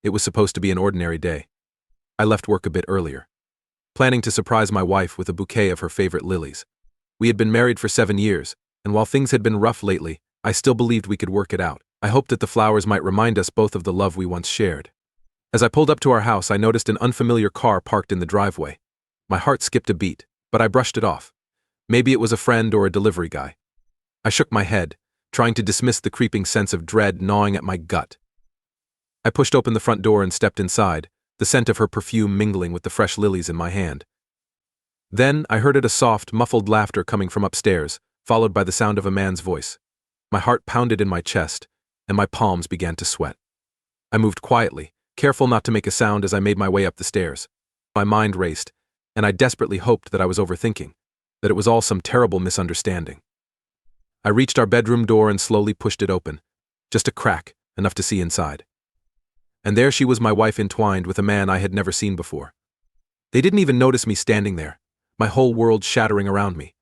It was supposed to be an ordinary day. I left work a bit earlier, planning to surprise my wife with a bouquet of her favorite lilies. We had been married for 7 years, and while things had been rough lately, I still believed we could work it out. I hoped that the flowers might remind us both of the love we once shared. As I pulled up to our house, I noticed an unfamiliar car parked in the driveway. My heart skipped a beat, but I brushed it off. Maybe it was a friend or a delivery guy. I shook my head, trying to dismiss the creeping sense of dread gnawing at my gut. I pushed open the front door and stepped inside, the scent of her perfume mingling with the fresh lilies in my hand. Then I heard a soft, muffled laughter coming from upstairs, followed by the sound of a man's voice. My heart pounded in my chest, and my palms began to sweat. I moved quietly, careful not to make a sound as I made my way up the stairs. My mind raced, and I desperately hoped that I was overthinking, that it was all some terrible misunderstanding. I reached our bedroom door and slowly pushed it open, just a crack, enough to see inside. And there she was, my wife entwined with a man I had never seen before. They didn't even notice me standing there, my whole world shattering around me.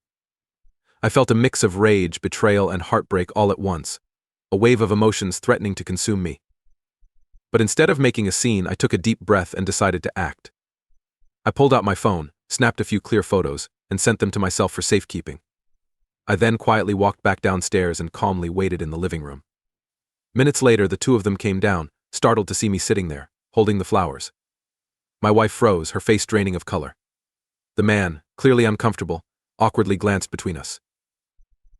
I felt a mix of rage, betrayal, and heartbreak all at once, a wave of emotions threatening to consume me. But instead of making a scene, I took a deep breath and decided to act. I pulled out my phone, snapped a few clear photos, and sent them to myself for safekeeping. I then quietly walked back downstairs and calmly waited in the living room. Minutes later, the two of them came down, startled to see me sitting there, holding the flowers. My wife froze, her face draining of color. The man, clearly uncomfortable, awkwardly glanced between us.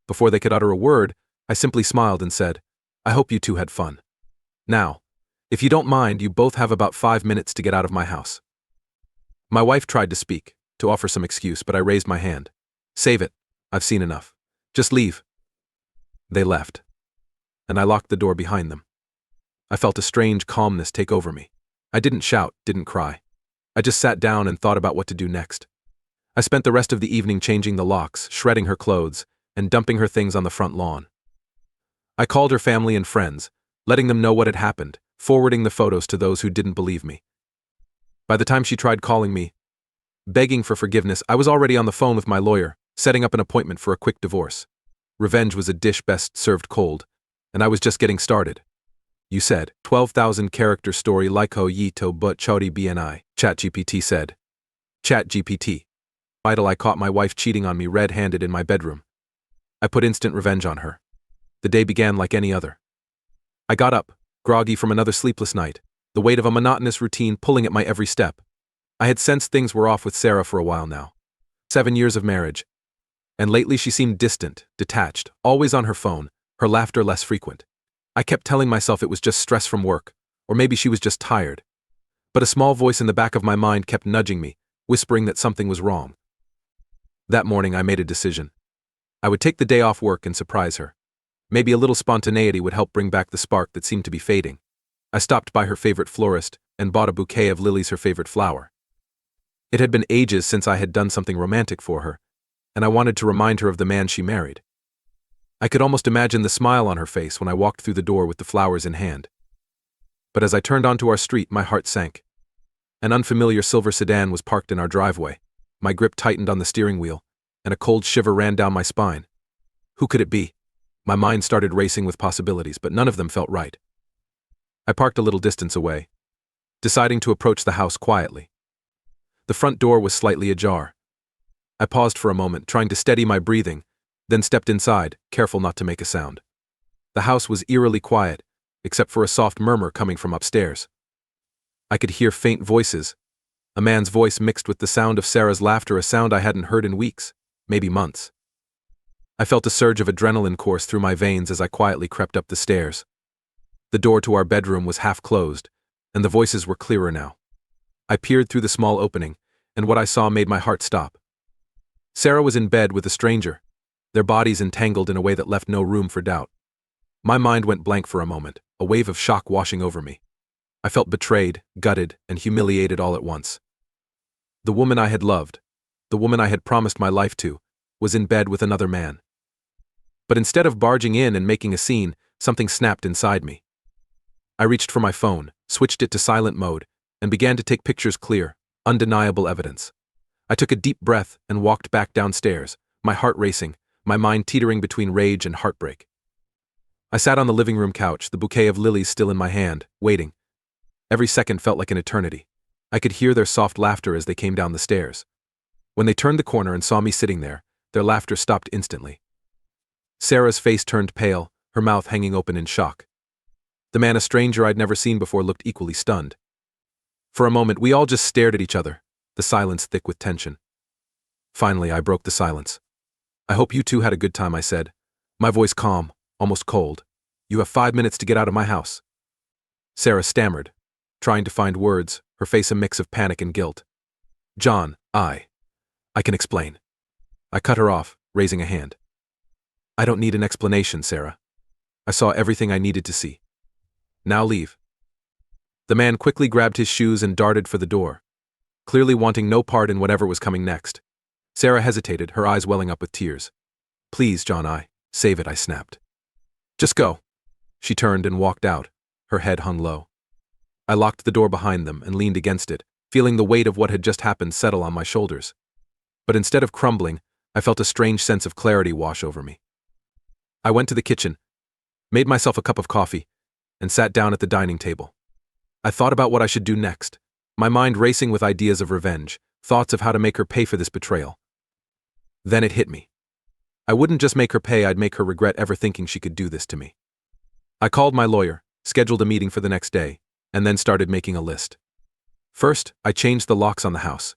Before they could utter a word, I simply smiled and said, "I hope you two had fun. Now, if you don't mind, you both have about 5 minutes to get out of my house." My wife tried to speak, to offer some excuse, but I raised my hand. "Save it. I've seen enough. Just leave." They left, and I locked the door behind them. I felt a strange calmness take over me. I didn't shout, didn't cry. I just sat down and thought about what to do next. I spent the rest of the evening changing the locks, shredding her clothes, and dumping her things on the front lawn. I called her family and friends, letting them know what had happened, forwarding the photos to those who didn't believe me. By the time she tried calling me, begging for forgiveness, I was already on the phone with my lawyer, setting up an appointment for a quick divorce. Revenge was a dish best served cold, and I was just getting started. "You said, 12,000 character story like yi to but chori bni," ChatGPT said. ChatGPT. Idle, I caught my wife cheating on me red-handed in my bedroom. I put instant revenge on her. The day began like any other. I got up, groggy from another sleepless night, the weight of a monotonous routine pulling at my every step. I had sensed things were off with Sarah for a while now. 7 years of marriage. And lately she seemed distant, detached, always on her phone, her laughter less frequent. I kept telling myself it was just stress from work, or maybe she was just tired. But a small voice in the back of my mind kept nudging me, whispering that something was wrong. That morning I made a decision. I would take the day off work and surprise her. Maybe a little spontaneity would help bring back the spark that seemed to be fading. I stopped by her favorite florist and bought a bouquet of lilies, her favorite flower. It had been ages since I had done something romantic for her, and I wanted to remind her of the man she married. I could almost imagine the smile on her face when I walked through the door with the flowers in hand. But as I turned onto our street, my heart sank. An unfamiliar silver sedan was parked in our driveway. My grip tightened on the steering wheel, and a cold shiver ran down my spine. Who could it be? My mind started racing with possibilities, but none of them felt right. I parked a little distance away, deciding to approach the house quietly. The front door was slightly ajar. I paused for a moment, trying to steady my breathing, then stepped inside, careful not to make a sound. The house was eerily quiet, except for a soft murmur coming from upstairs. I could hear faint voices, a man's voice mixed with the sound of Sarah's laughter, a sound I hadn't heard in weeks, maybe months. I felt a surge of adrenaline course through my veins as I quietly crept up the stairs. The door to our bedroom was half closed, and the voices were clearer now. I peered through the small opening, and what I saw made my heart stop. Sarah was in bed with a stranger, their bodies entangled in a way that left no room for doubt. My mind went blank for a moment, a wave of shock washing over me. I felt betrayed, gutted, and humiliated all at once. The woman I had loved, the woman I had promised my life to, was in bed with another man. But instead of barging in and making a scene, something snapped inside me. I reached for my phone, switched it to silent mode, and began to take pictures clear, undeniable evidence. I took a deep breath and walked back downstairs, my heart racing, my mind teetering between rage and heartbreak. I sat on the living room couch, the bouquet of lilies still in my hand, waiting. Every second felt like an eternity. I could hear their soft laughter as they came down the stairs. When they turned the corner and saw me sitting there, their laughter stopped instantly. Sarah's face turned pale, her mouth hanging open in shock. The man, a stranger I'd never seen before, looked equally stunned. For a moment, we all just stared at each other, the silence thick with tension. Finally, I broke the silence. "I hope you two had a good time," I said, my voice calm, almost cold. "You have 5 minutes to get out of my house." Sarah stammered, trying to find words, her face a mix of panic and guilt. "John, I can explain." I cut her off, raising a hand. "I don't need an explanation, Sarah. I saw everything I needed to see. Now leave." The man quickly grabbed his shoes and darted for the door, clearly wanting no part in whatever was coming next. Sarah hesitated, her eyes welling up with tears. "Please, John, save it," I snapped. "Just go." She turned and walked out, her head hung low. I locked the door behind them and leaned against it, feeling the weight of what had just happened settle on my shoulders. But instead of crumbling, I felt a strange sense of clarity wash over me. I went to the kitchen, made myself a cup of coffee, and sat down at the dining table. I thought about what I should do next, my mind racing with ideas of revenge, thoughts of how to make her pay for this betrayal. Then it hit me. I wouldn't just make her pay, I'd make her regret ever thinking she could do this to me. I called my lawyer, scheduled a meeting for the next day, and then started making a list. First, I changed the locks on the house.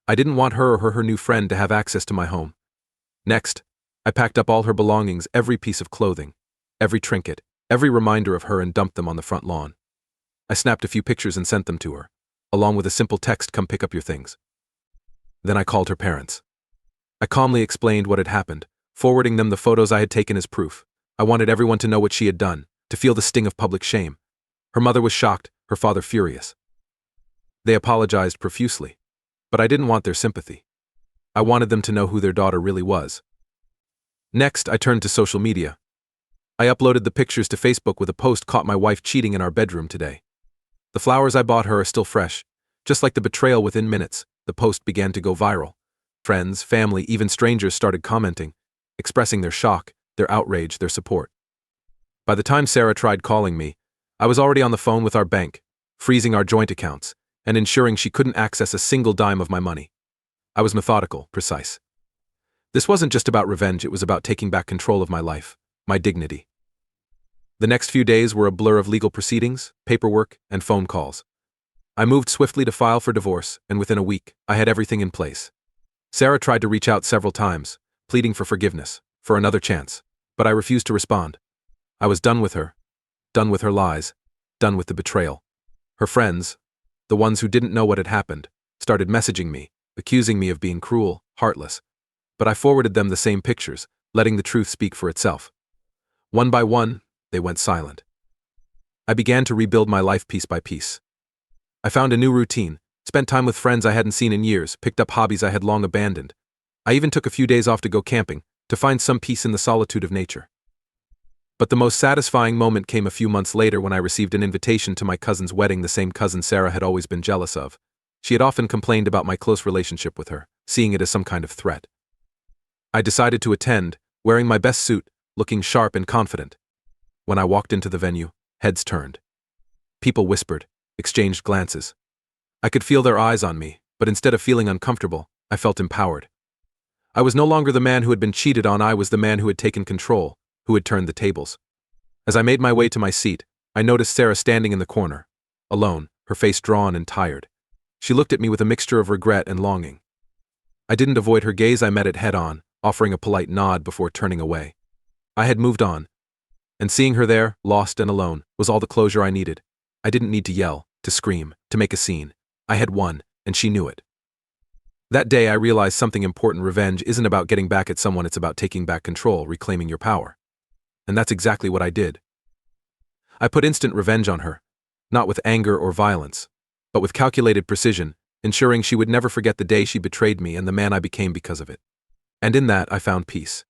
I didn't want her or her new friend to have access to my home. Next, I packed up all her belongings, every piece of clothing, every trinket, every reminder of her, and dumped them on the front lawn. I snapped a few pictures and sent them to her, along with a simple text, "Come pick up your things." Then I called her parents. I calmly explained what had happened, forwarding them the photos I had taken as proof. I wanted everyone to know what she had done, to feel the sting of public shame. Her mother was shocked, her father furious. They apologized profusely, but I didn't want their sympathy. I wanted them to know who their daughter really was. Next, I turned to social media. I uploaded the pictures to Facebook with a post, "Caught my wife cheating in our bedroom today." The flowers I bought her are still fresh. Just like the betrayal, within minutes, the post began to go viral. Friends, family, even strangers started commenting, expressing their shock, their outrage, their support. By the time Sarah tried calling me, I was already on the phone with our bank, freezing our joint accounts, and ensuring she couldn't access a single dime of my money. I was methodical, precise. This wasn't just about revenge, it was about taking back control of my life, my dignity. The next few days were a blur of legal proceedings, paperwork, and phone calls. I moved swiftly to file for divorce, and within a week, I had everything in place. Sarah tried to reach out several times, pleading for forgiveness, for another chance, but I refused to respond. I was done with her lies, done with the betrayal. Her friends, the ones who didn't know what had happened, started messaging me, accusing me of being cruel, heartless. But I forwarded them the same pictures, letting the truth speak for itself. One by one, they went silent. I began to rebuild my life piece by piece. I found a new routine, spent time with friends I hadn't seen in years, picked up hobbies I had long abandoned. I even took a few days off to go camping, to find some peace in the solitude of nature. But the most satisfying moment came a few months later when I received an invitation to my cousin's wedding, the same cousin Sarah had always been jealous of. She had often complained about my close relationship with her, seeing it as some kind of threat. I decided to attend, wearing my best suit, looking sharp and confident. When I walked into the venue, heads turned. People whispered, exchanged glances. I could feel their eyes on me, but instead of feeling uncomfortable, I felt empowered. I was no longer the man who had been cheated on, I was the man who had taken control, who had turned the tables. As I made my way to my seat, I noticed Sarah standing in the corner, alone, her face drawn and tired. She looked at me with a mixture of regret and longing. I didn't avoid her gaze, I met it head-on, offering a polite nod before turning away. I had moved on, and seeing her there, lost and alone, was all the closure I needed. I didn't need to yell, to scream, to make a scene. I had won, and she knew it. That day I realized something important. Revenge isn't about getting back at someone, it's about taking back control, reclaiming your power. And that's exactly what I did. I put instant revenge on her, not with anger or violence, but with calculated precision, ensuring she would never forget the day she betrayed me and the man I became because of it. And in that I found peace.